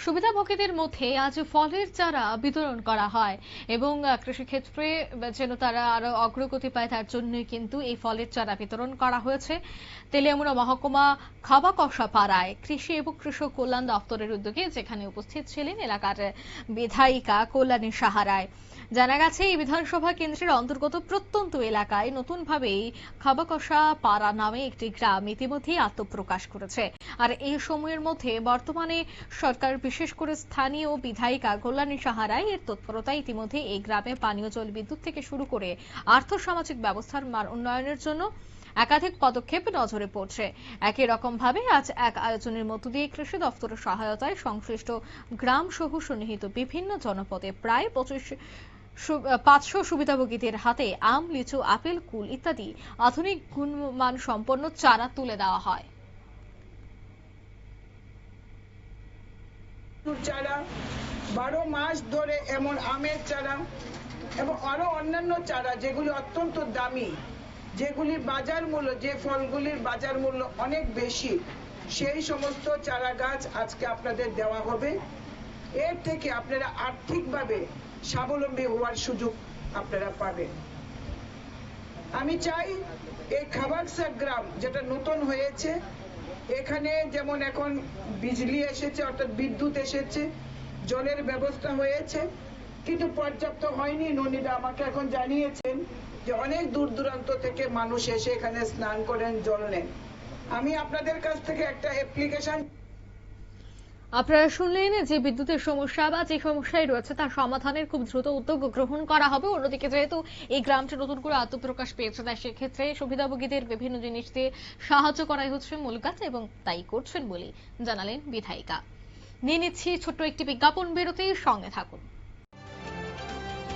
সুবিধাভোগীদের মধ্যে আজ ফলের চারা বিতরণ করা হয় এবং কৃষিক্ষেত্রে যেন তারা আরো অগ্রগতি পায় তার জন্যই কিন্তু এই ফলের চারা বিতরণ করা হয়েছে। তেলিয়ামুড়া মহকুমা খাবাকশা পাড়ায় কৃষি এবং কৃষক কল্যাণ দপ্তরের উদ্যোগে, যেখানে উপস্থিত ছিলেন এলাকার বিধায়িকা কল্যাণী সাহা রায়। জানা গেছে এই বিধানসভা কেন্দ্রের অন্তর্গত প্রত্যন্ত এলাকায় নতুনভাবে খাবাকশা পাড়া নামে একটি গ্রাম ইতিমধ্যেই আত্মপ্রকাশ করেছে। আর এই সময়ের মধ্যে বর্তমানে সরকার, বিশেষ করে স্থানীয় বিধায়িকা কল্যাণী সাহা রায় এর তৎপরতায় ইতিমধ্যে এই গ্রামে পানীয় জল, বিদ্যুৎ থেকে শুরু করে আর্থ-সামাজিক ব্যবস্থার মান উন্নয়নের জন্য একাধিক পদক্ষেপ নজরে পড়ছে। একই রকম ভাবে আজ এক আয়োজনের মধ্য দিয়ে কৃষি দপ্তরের সহায়তায় সংশ্লিষ্ট গ্রাম সহ সন্নিহিত বিভিন্ন জনপদে প্রায় 500 সুবিধাভোগীদের হাতে আম, লিচু, আপেল, কুল ইত্যাদি আধুনিক গুণমান সম্পন্ন চারা তুলে দেওয়া হয়। চারা 12 মাস ধরে এমন আমের চারা এবং আরো অন্যান্য চারা যেগুলি অত্যন্ত দামি, যেগুলির বাজার মূল্য, যে ফলগুলির বাজার মূল্য অনেক বেশি, সেই সমস্ত চারা গাছ আজকে আপনাদের দেওয়া হবে। এর থেকে আপনারা আর্থিকভাবে স্বাবলম্বী হওয়ার সুযোগ আপনারা পাবেন। আমি চাই এই খাবাকশা গ্রাম যেটা নতুন হয়েছে, এখানে যেমন এখন বিজলি এসেছে, অর্থাৎ বিদ্যুৎ এসেছে, জলের ব্যবস্থা হয়েছে, কিন্তু পর্যাপ্ত হয়নি। ননীদা আমাকে এখন জানিয়েছেন যে অনেক দূর দূরান্ত থেকে মানুষ এসে এখানে স্নান করেন, জল নেন। আমি আপনাদের কাছ থেকে একটা অ্যাপ্লিকেশন। আপনারা শুনলেন যে বিদ্যুতের সমস্যা বা যে সমস্যায় রয়েছে তার সমাধানের খুব দ্রুত উদ্যোগ গ্রহণ করা হবে। অন্যদিকে যেহেতু এই গ্রামটি নতুন করে আত্মপ্রকাশ পেয়েছে, তাই সেক্ষেত্রে সুবিধাভোগীদের বিভিন্ন জিনিস দিয়ে সাহায্য করাই হচ্ছে মূল কাজ এবং তাই করছেন বলে জানালেন বিধায়িকা। নিয়ে নিচ্ছি ছোট্ট একটি বিজ্ঞাপন বিরতির সঙ্গে থাকুন।